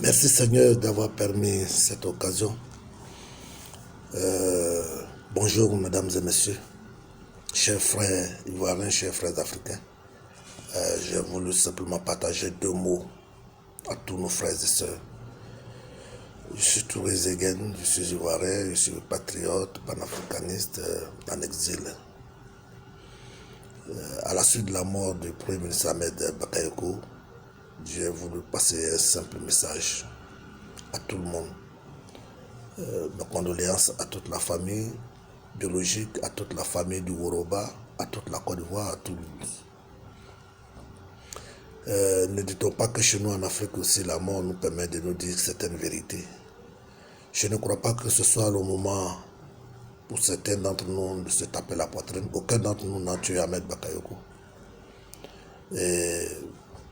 Merci Seigneur d'avoir permis cette occasion. Bonjour mesdames et messieurs, chers frères ivoiriens, chers frères africains. J'ai voulu simplement partager deux mots à tous nos frères et sœurs. Je suis Touré Zegen, je suis ivoirien, je suis patriote, panafricaniste en exil. À la suite de la mort du Premier ministre Ahmed Bakayoko, j'ai voulu passer un simple message à tout le monde. Mes condoléances à toute la famille biologique, à toute la famille du Woroba, à toute la Côte d'Ivoire, à Toulouse. Ne dit-on pas que chez nous en Afrique aussi, la mort nous permet de nous dire certaines vérités. Je ne crois pas que ce soit le moment pour certains d'entre nous de se taper la poitrine. Aucun d'entre nous n'a tué Ahmed Bakayoko. Et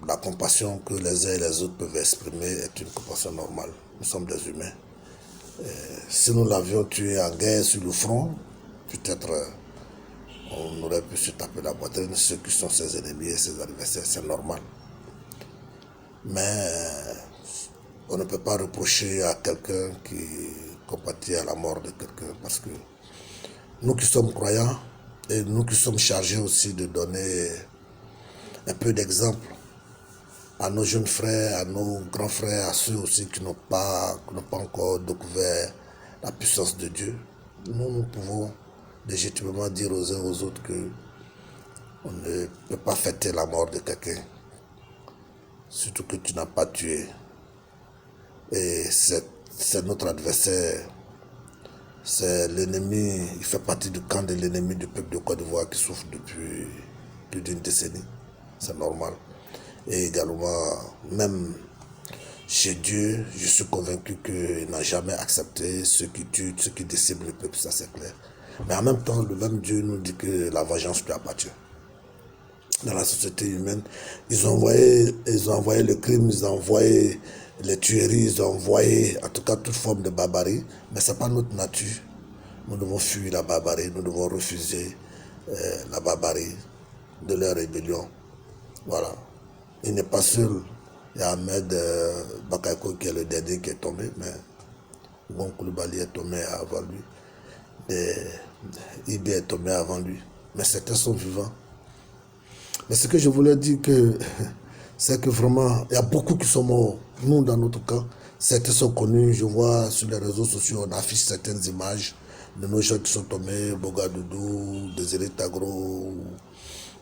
la compassion que les uns et les autres peuvent exprimer est une compassion normale. Nous sommes des humains. Si nous l'avions tué en guerre sur le front, peut-être on aurait pu se taper la poitrine. Ceux qui sont ses ennemis et ses adversaires, c'est normal. Mais on ne peut pas reprocher à quelqu'un qui compatit à la mort de quelqu'un, parce que nous qui sommes croyants et nous qui sommes chargés aussi de donner un peu d'exemple à nos jeunes frères, à nos grands frères, à ceux aussi qui n'ont pas encore découvert la puissance de Dieu, nous pouvons légitimement dire aux uns aux autres que on ne peut pas fêter la mort de quelqu'un, surtout que tu n'as pas tué. Et c'est notre adversaire, c'est l'ennemi, il fait partie du camp de l'ennemi du peuple de Côte d'Ivoire qui souffre depuis plus d'une décennie, c'est normal. Et également, même chez Dieu, je suis convaincu qu'il n'a jamais accepté ceux qui tuent, ceux qui déciment le peuple, ça c'est clair. Mais en même temps, le même Dieu nous dit que la vengeance lui appartient. Dans la société humaine, ils ont envoyé le crime, ils ont envoyé les tueries, ils ont envoyé en tout cas toute forme de barbarie, mais ce n'est pas notre nature. Nous devons fuir la barbarie, nous devons refuser la barbarie de leur rébellion. Voilà. Il n'est pas seul. Il y a Ahmed Bakayoko qui est le dernier qui est tombé, mais Bon Koulibaly est tombé avant lui. Ibi est tombé avant lui. Mais certains sont vivants. Mais ce que je voulais dire, c'est que vraiment, il y a beaucoup qui sont morts. Nous, dans notre cas, certains sont connus. Je vois sur les réseaux sociaux, on affiche certaines images de nos gens qui sont tombés, Bogadoudou, Désiré Tagro,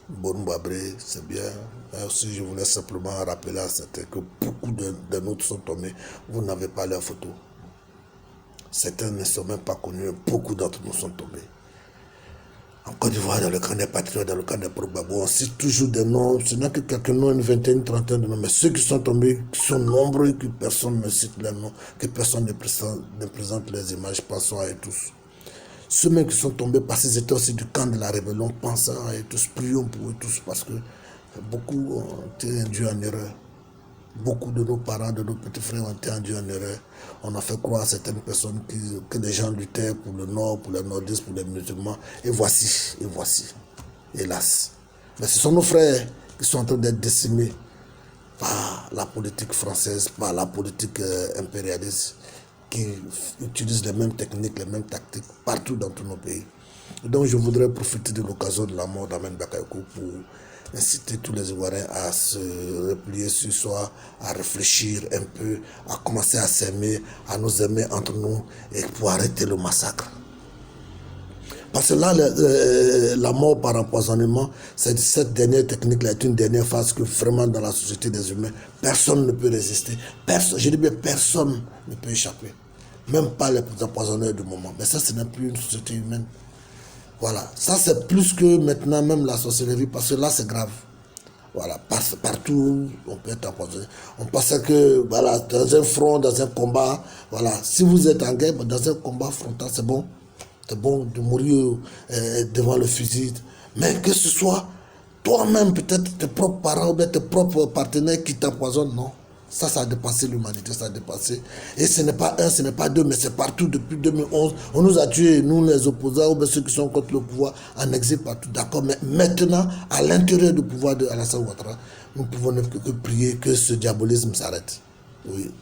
Bonou-Babré, c'est bien. Et aussi, je voulais simplement rappeler à certains que beaucoup de nôtres sont tombés. Vous n'avez pas leurs photos. Certains ne sont même pas connus. Beaucoup d'entre nous sont tombés. En Côte d'Ivoire, dans le camp des patriotes, dans le camp des Probabos, on cite toujours des noms. Ce n'est que quelques noms, une vingtaine, une trentaine de noms. Mais ceux qui sont tombés, qui sont nombreux, que personne ne cite leurs noms, que personne ne présente les images, pensons à eux tous. Ceux mêmes qui sont tombés parce qu'ils étaient aussi du camp de la rébellion, pensons à eux tous, prions pour eux tous, parce que beaucoup ont été induits en erreur. Beaucoup de nos parents, de nos petits frères ont été induits en erreur. On a fait croire à certaines personnes que les gens luttaient pour le Nord, pour les nordistes, pour les musulmans. Et voici, hélas. Mais ce sont nos frères qui sont en train d'être décimés par la politique française, par la politique impérialiste, qui utilisent les mêmes techniques, les mêmes tactiques partout dans tous nos pays. Et donc je voudrais profiter de l'occasion de la mort d'Ahmed Bakayoko pour inciter tous les Ivoiriens à se replier sur soi, à réfléchir un peu, à commencer à s'aimer, à nous aimer entre nous et pour arrêter le massacre. Parce que là, la mort par empoisonnement, cette dernière technique-là est une dernière phase que vraiment dans la société des humains, personne ne peut résister. Personne, je dis bien personne ne peut échapper. Même pas les empoisonneurs du moment. Mais ça, ce n'est plus une société humaine. Voilà, ça c'est plus que maintenant même la sorcellerie, parce que là c'est grave. Voilà, partout on peut être empoisonné. On pensait que voilà, dans un front, dans un combat, voilà, si vous êtes en guerre, dans un combat frontal, c'est bon de mourir devant le fusil. Mais que ce soit toi-même, peut-être tes propres parents ou tes propres partenaires qui t'empoisonnent, non. Ça a dépassé l'humanité, ça a dépassé. Et ce n'est pas un, ce n'est pas deux, mais c'est partout depuis 2011. On nous a tués, nous les opposants, ou bien ceux qui sont contre le pouvoir, en exil partout. D'accord, mais maintenant, à l'intérieur du pouvoir de Alassane Ouattara, nous pouvons ne que prier que ce diabolisme s'arrête. Oui.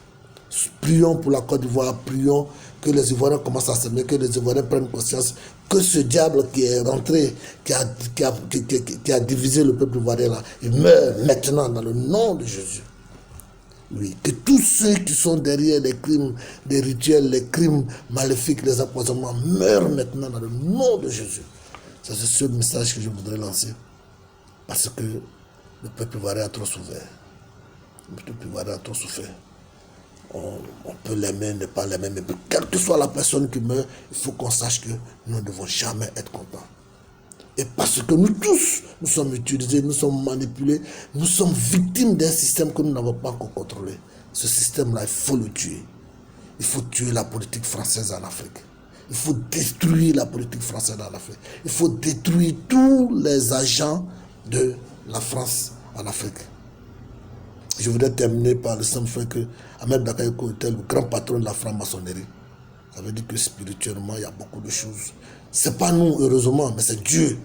Prions pour la Côte d'Ivoire, prions que les Ivoiriens commencent à s'aimer, que les Ivoiriens prennent conscience que ce diable qui est rentré, qui a divisé le peuple ivoirien là, il meurt maintenant dans le nom de Jésus. Oui, que tous ceux qui sont derrière les crimes, les rituels, les crimes maléfiques, les empoisonnements meurent maintenant dans le nom de Jésus. C'est ce seul message que je voudrais lancer. Parce que le peuple ivoirien a trop souffert. Le peuple ivoirien a trop souffert. On peut l'aimer, ne pas l'aimer, mais quelle que soit la personne qui meurt, il faut qu'on sache que nous ne devons jamais être contents. Et parce que nous tous, nous sommes utilisés, nous sommes manipulés, nous sommes victimes d'un système que nous n'avons pas encore contrôlé. Ce système-là, il faut le tuer. Il faut tuer la politique française en Afrique. Il faut détruire la politique française en Afrique. Il faut détruire tous les agents de la France en Afrique. Je voudrais terminer par le simple fait que Ahmed Bakayoko était le grand patron de la franc-maçonnerie. Ça veut dire que spirituellement, il y a beaucoup de choses. Ce n'est pas nous, heureusement, mais c'est Dieu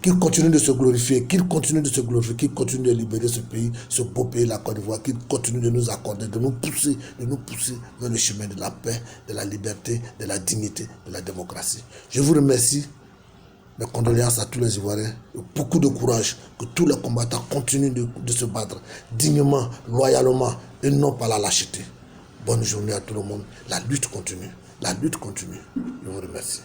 qui continue de se glorifier, qu'il continue de se glorifier, qu'il continue de libérer ce pays, ce beau pays, la Côte d'Ivoire, qu'il continue de nous accorder, de nous pousser vers le chemin de la paix, de la liberté, de la dignité, de la démocratie. Je vous remercie. Mes condoléances à tous les Ivoiriens. Beaucoup de courage. Que tous les combattants continuent de se battre dignement, loyalement et non par la lâcheté. Bonne journée à tout le monde. La lutte continue. La lutte continue. Je vous remercie.